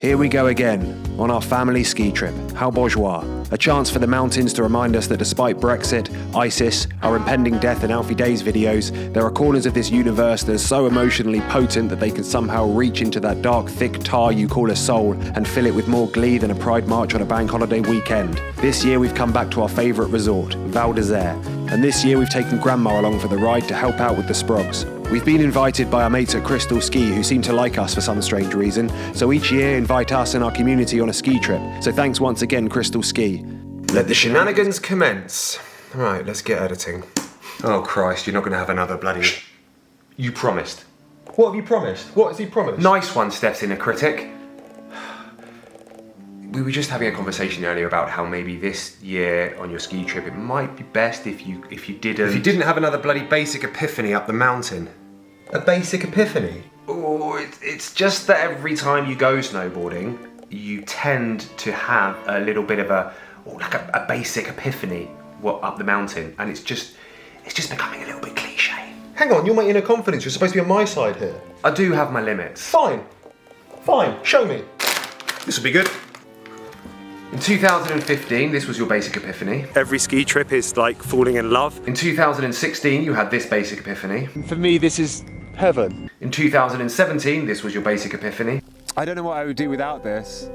Here we go again, on our family ski trip. How bourgeois. A chance for the mountains to remind us that despite Brexit, ISIS, our impending death in Alfie Day's videos, there are corners of this universe that are so emotionally potent that they can somehow reach into that dark, thick tar you call a soul and fill it with more glee than a Pride March on a bank holiday weekend. This year we've come back to our favourite resort, Val d'Isere. And this year we've taken Grandma along for the ride to help out with the sprogs. We've been invited by our mates at Crystal Ski who seem to like us for some strange reason, so each year invite us and our community on a ski trip. So thanks once again, Crystal Ski. Let the shenanigans commence. Right, let's get editing. Oh Christ, you're not going to have another bloody... You promised. What have you promised? What has he promised? Nice one, Stef's inner critic. We were just having a conversation earlier about how maybe this year on your ski trip it might be best if you didn't have another bloody basic epiphany up the mountain. A basic epiphany? Oh, it's just that every time you go snowboarding, you tend to have a little bit of a basic epiphany up the mountain, and it's just becoming a little bit cliche. Hang on, you're my inner confidence. You're supposed to be on my side here. I do have my limits. Fine, show me. This will be good. In 2015, this was your basic epiphany. Every ski trip is like falling in love. In 2016, you had this basic epiphany. For me, this is heaven. In 2017, this was your basic epiphany. I don't know what I would do without this.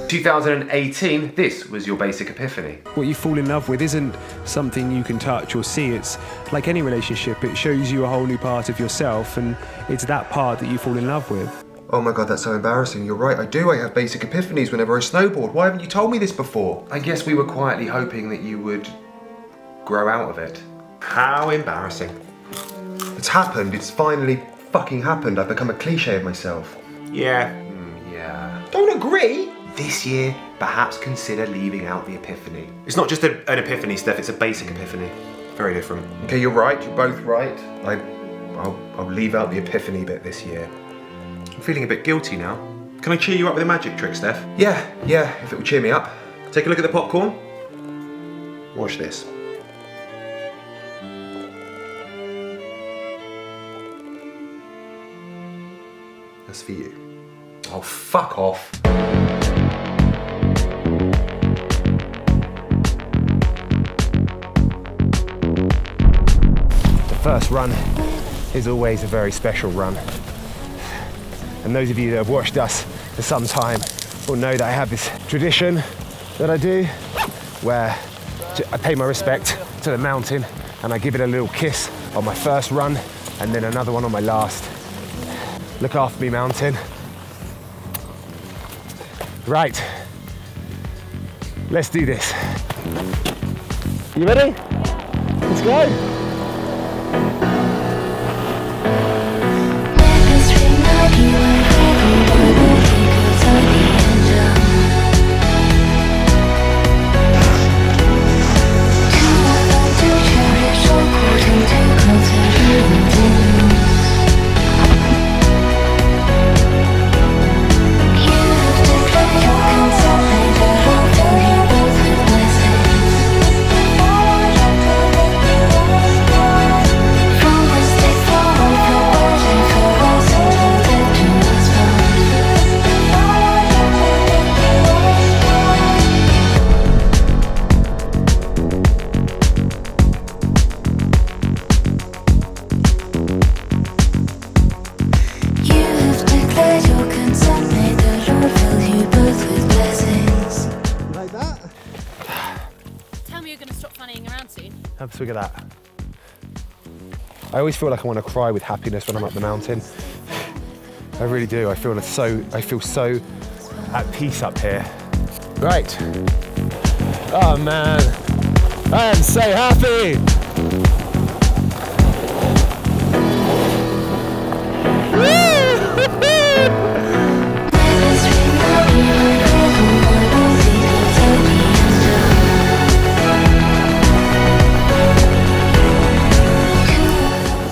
2018, this was your basic epiphany. What you fall in love with isn't something you can touch or see. It's like any relationship, it shows you a whole new part of yourself, and it's that part that you fall in love with. Oh my God, that's so embarrassing. You're right, I do. I have basic epiphanies whenever I snowboard. Why haven't you told me this before? I guess we were quietly hoping that you would grow out of it. How embarrassing. It's happened. It's finally fucking happened. I've become a cliche of myself. Yeah. Don't agree? This year, perhaps consider leaving out the epiphany. It's not just an epiphany, Stef. It's a basic epiphany. Very different. Okay, you're right. You're both right. I'll leave out the epiphany bit this year. I'm feeling a bit guilty now. Can I cheer you up with a magic trick, Stef? Yeah, if it will cheer me up. Take a look at the popcorn. Watch this. That's for you. Oh, fuck off. The first run is always a very special run. And those of you that have watched us for some time will know that I have this tradition that I do where I pay my respect to the mountain and I give it a little kiss on my first run and then another one on my last. Look after me, mountain. Right, let's do this. You ready? Let's go. Have a swig of that. I always feel like I want to cry with happiness when I'm up the mountain. I really do. I feel so at peace up here. Right. Oh man, I am so happy.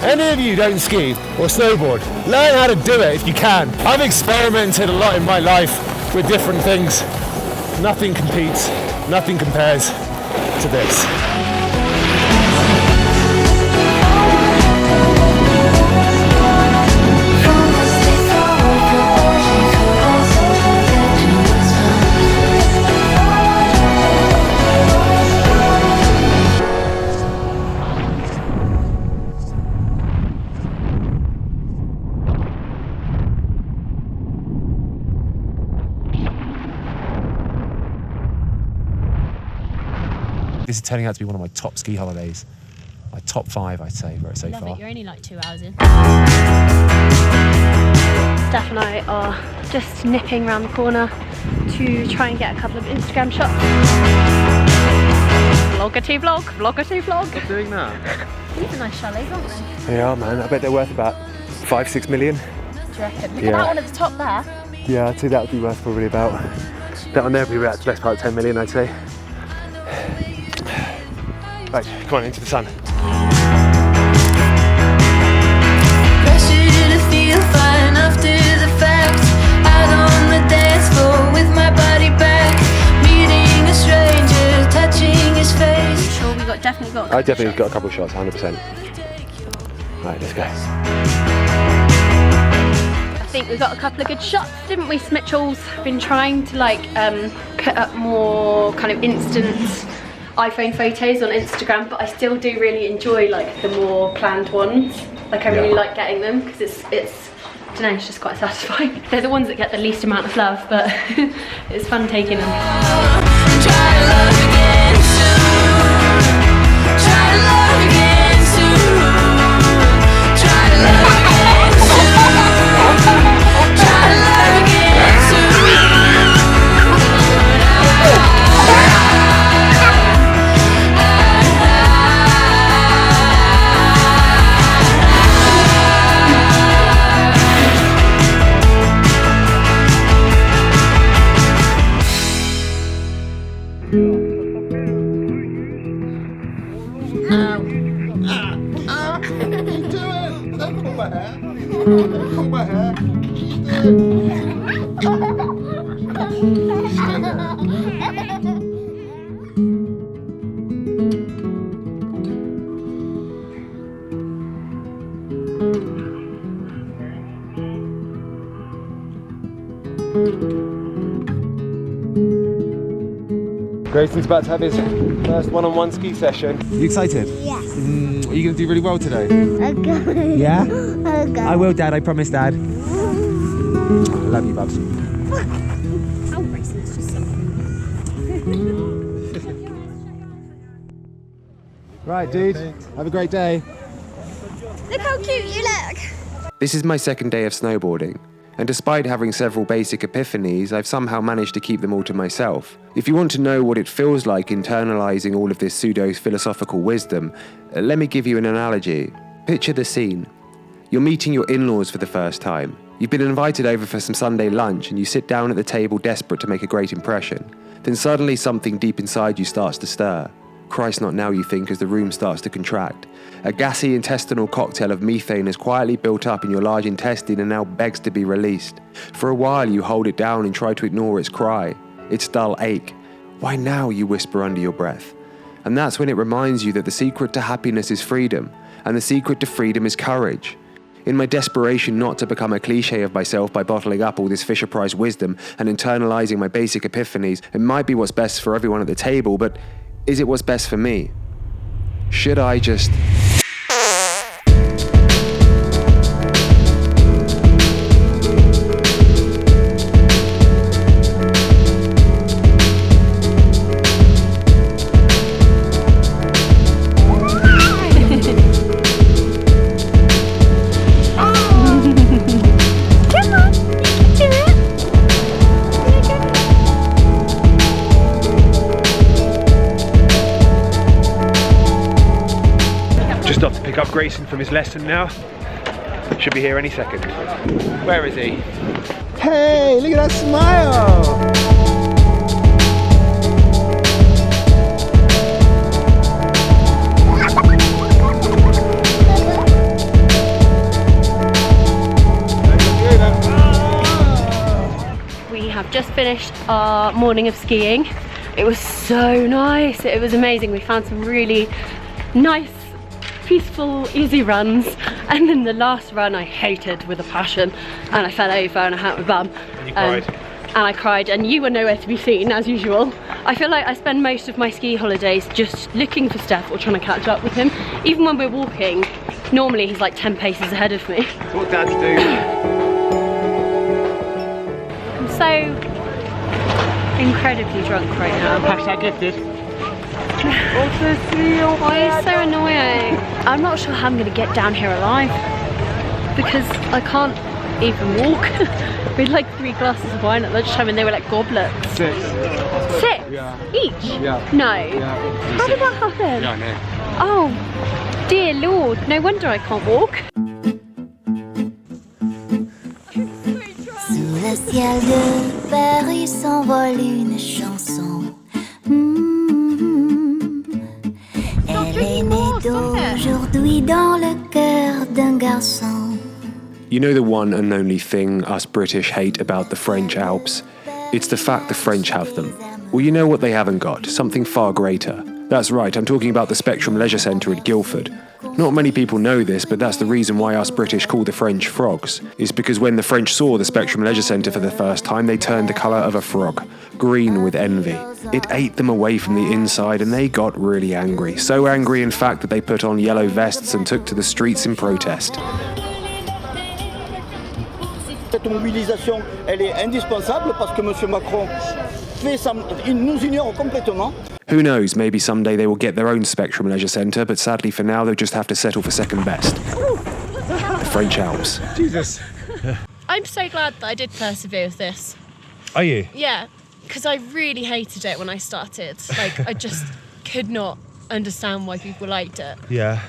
Any of you don't ski or snowboard, learn how to do it if you can. I've experimented a lot in my life with different things. Nothing competes, nothing compares to this. This is turning out to be one of my top ski holidays. My top 5, I'd say, so Love far. it, you're only like 2 hours in. Steph and I are just nipping around the corner to try and get a couple of Instagram shots. Vlogger to vlog, vlogger to vlog. Stop doing that. These are nice chalets, aren't they? They are, man. I bet they're worth about 5-6 million. Do you reckon? Look Yeah. at that one at the top there. Yeah, I'd say that would be worth probably about, that one there would be about the best part of 10 million, I'd say. Right, come on, into the sun. Pressure to feel fine after the fact. Out on the dance floor with my body back. Meeting a stranger, touching his face. Sure, we definitely got. I definitely got a couple of shots, 100%. Right, let's go. I think we got a couple of good shots, didn't we, Smitchells? Been trying to like put up more kind of instant iPhone photos on Instagram, but I still do really enjoy like the more planned ones. Like I really like getting them because it's I don't know, it's just quite satisfying. They're the ones that get the least amount of love, but it's fun taking them. Try to love again soon. Try to love again soon. Try to love again soon. Try to love again soon. Grayson's about to have his first one-on-one ski session. You excited? Yes. Are you going to do really well today? Okay. Yeah? Okay. I will, Dad. I promise, Dad. I love you, Bubs. Oh, Grayson's just something. Right, dude. Have a great day. Look how cute you look. This is my second day of snowboarding, and despite having several basic epiphanies, I've somehow managed to keep them all to myself. If you want to know what it feels like internalizing all of this pseudo-philosophical wisdom, let me give you an analogy. Picture the scene. You're meeting your in-laws for the first time. You've been invited over for some Sunday lunch and you sit down at the table desperate to make a great impression. Then suddenly something deep inside you starts to stir. Christ, not now, you think, as the room starts to contract. A gassy intestinal cocktail of methane has quietly built up in your large intestine and now begs to be released. For a while you hold it down and try to ignore its cry, its dull ache. Why now, you whisper under your breath. And that's when it reminds you that the secret to happiness is freedom, and the secret to freedom is courage. In my desperation not to become a cliche of myself by bottling up all this Fisher-Price wisdom and internalizing my basic epiphanies, it might be what's best for everyone at the table, but is it what's best for me? Should I just... Just off to pick up Grayson from his lesson now. Should be here any second. Where is he? Hey, look at that smile! We have just finished our morning of skiing. It was so nice. It was amazing. We found some really nice, peaceful, easy runs. And then the last run I hated with a passion. And I fell over and I hurt my bum. And you cried. And I cried, and you were nowhere to be seen, as usual. I feel like I spend most of my ski holidays just looking for Stef or trying to catch up with him. Even when we're walking, normally he's like 10 paces ahead of me. That's what dads do. I'm so incredibly drunk right now. Hashtag gifted. Why are you so annoying? I'm not sure how I'm going to get down here alive because I can't even walk. We had like 3 glasses of wine at lunchtime and they were like goblets. 6. 6? Yeah. Each? Yeah. No. Yeah. How did that happen? Yeah, I know. Oh, dear Lord. No wonder I can't walk. Sous le ciel de Paris s'envole une chanson. Elle est née d'aujourd'hui dans le cœur d'un garçon. You know the one and only thing us British hate about the French Alps? It's the fact the French have them. Well, you know what they haven't got? Something far greater. That's right, I'm talking about the Spectrum Leisure Centre at Guildford. Not many people know this, but that's the reason why us British call the French frogs. It's because when the French saw the Spectrum Leisure Centre for the first time, they turned the colour of a frog, green with envy. It ate them away from the inside and they got really angry. So angry, in fact, that they put on yellow vests and took to the streets in protest. Cette mobilisation, elle est indispensable parce que M. Macron il nous ignore complètement. Who knows, maybe someday they will get their own Spectrum Leisure Centre, but sadly for now they'll just have to settle for second best. The French Alps. Jesus. I'm so glad that I did persevere with this. Are you? Yeah, because I really hated it when I started. Like, I just could not understand why people liked it. Yeah.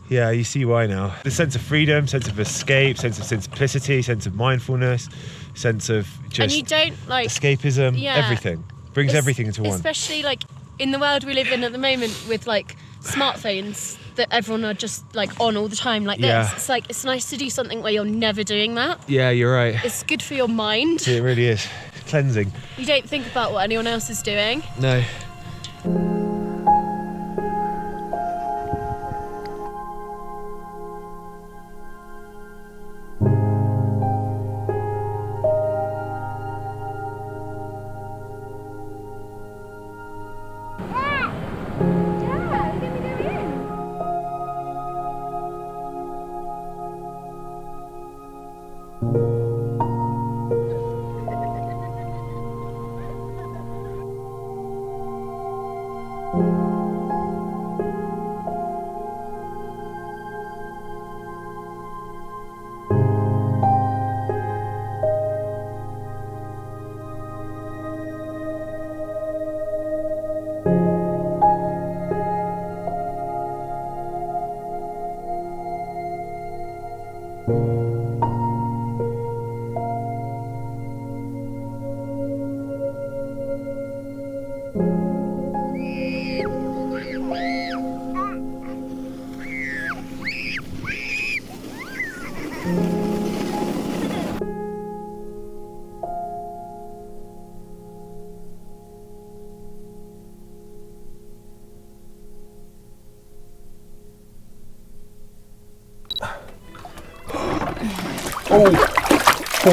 Yeah, you see why now. The sense of freedom, sense of escape, sense of simplicity, sense of mindfulness, sense of just and you don't like escapism, yeah, everything. Brings everything into one. Especially like in the world we live in at the moment with like smartphones that everyone are just like on all the time like this. It's like it's nice to do something where you're never doing that. Yeah, you're right. It's good for your mind. It really is. Cleansing. You don't think about what anyone else is doing. No.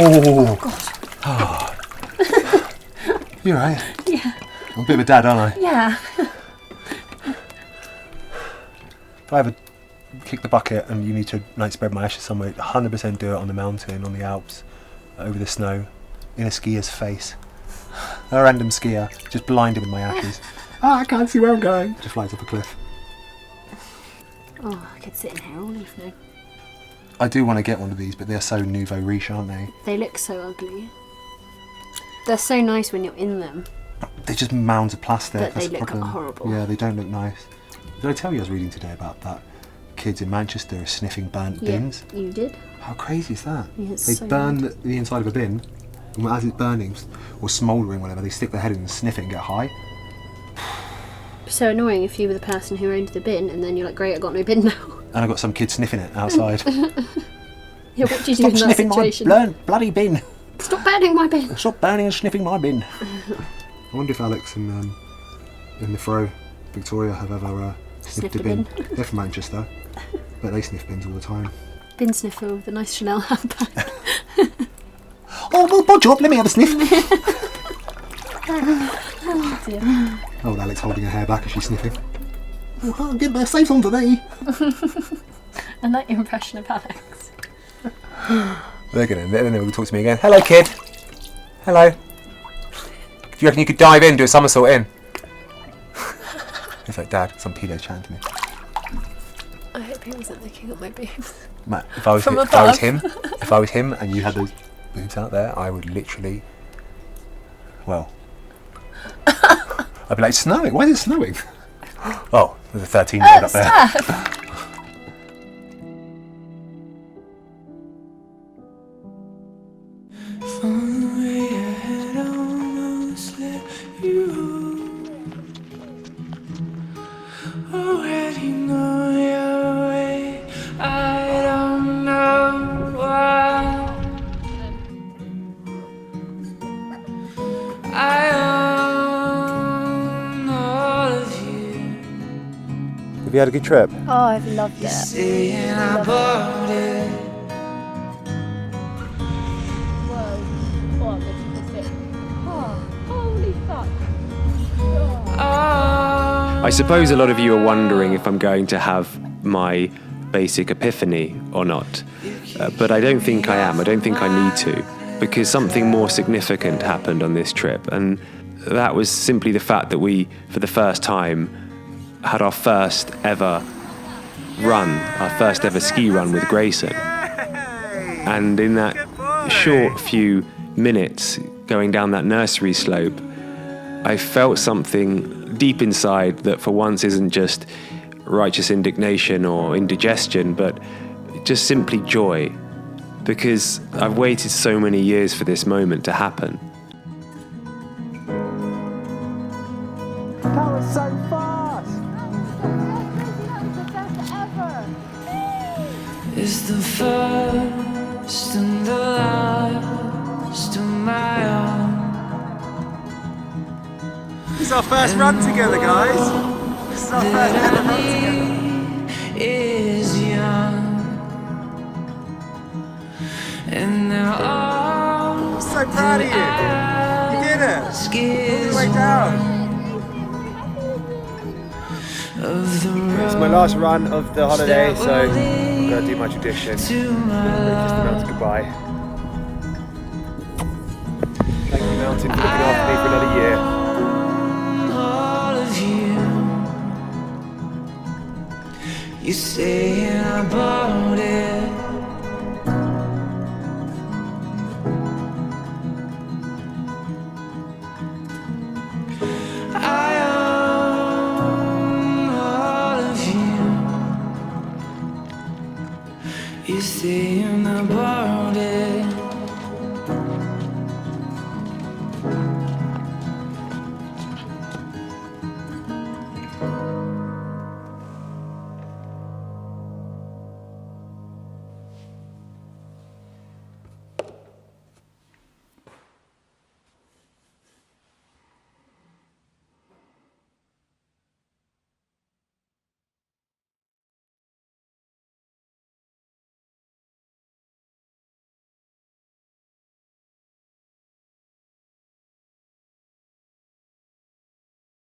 Oh, God. You alright? Yeah. I'm a bit of a dad, aren't I? Yeah. If I ever kick the bucket and you need to like spread my ashes somewhere, 100% do it on the mountain, on the Alps, over the snow, in a skier's face. A random skier, just blind him with my ashes. I can't see where I'm going. Just flies off a cliff. Oh, I could sit in here all evening. I do want to get one of these, but they're so nouveau riche, aren't they? They look so ugly. They're so nice when you're in them. They're just mounds of plastic. But That's they the look problem. horrible. Yeah, they don't look nice. Did I tell you I was reading today about that? Kids in Manchester are sniffing burnt bins. Yeah, you did. How crazy is that? Yeah, it's they so burn weird. the inside of a bin, and as it's burning or smouldering, whatever, they stick their head in and sniff it and get high. So annoying if you were the person who owned the bin and then you're like, great, I got no bin now. And I got some kid sniffing it outside. Yeah, what do you do Stop in that sniffing situation? my bloody bin. Stop burning my bin. Stop burning and sniffing my bin. I wonder if Alex and in the Fro, Victoria, have ever sniffed a bin. They're from Manchester, but they sniff bins all the time. Bin sniffer with a nice Chanel handbag. Oh, well, bodge up, let me have a sniff. Oh dear. Oh, Alex holding her hair back as she's sniffing. Oh, save some for me. I like your impression of Alex. They're gonna talk to me again. Hello, kid. Hello. Do you reckon you could dive in, do a somersault in? It's like, Dad, some pedo chatting to me. I hope he wasn't looking at my boobs. Matt, if I was him and you had those boobs out there, I would literally, well, I'd be like, it's snowing. Why is it snowing? Oh, there's a 13-year-old up there. Stef. Have you had a good trip? Oh, I've loved it. I suppose a lot of you are wondering if I'm going to have my basic epiphany or not. But I don't think I am. I don't think I need to, because something more significant happened on this trip. And that was simply the fact that we, for the first time, had our first ever run, our first ever ski run with Grayson. And in that short few minutes going down that nursery slope, I felt something deep inside that for once isn't just righteous indignation or indigestion, but just simply joy, because I've waited so many years for this moment to happen. That was so fast! It's the first and the last of my own. This is our first run together, guys. This is our first ever run together. Is young, and now all I'm so proud of you. You did it. All the way down. It's my last run of the holiday, so I'm gonna do my tradition. Just announce goodbye. Thank you, Mountain, for looking after me for another year. all of you. You say I bought it. I own all of you. You say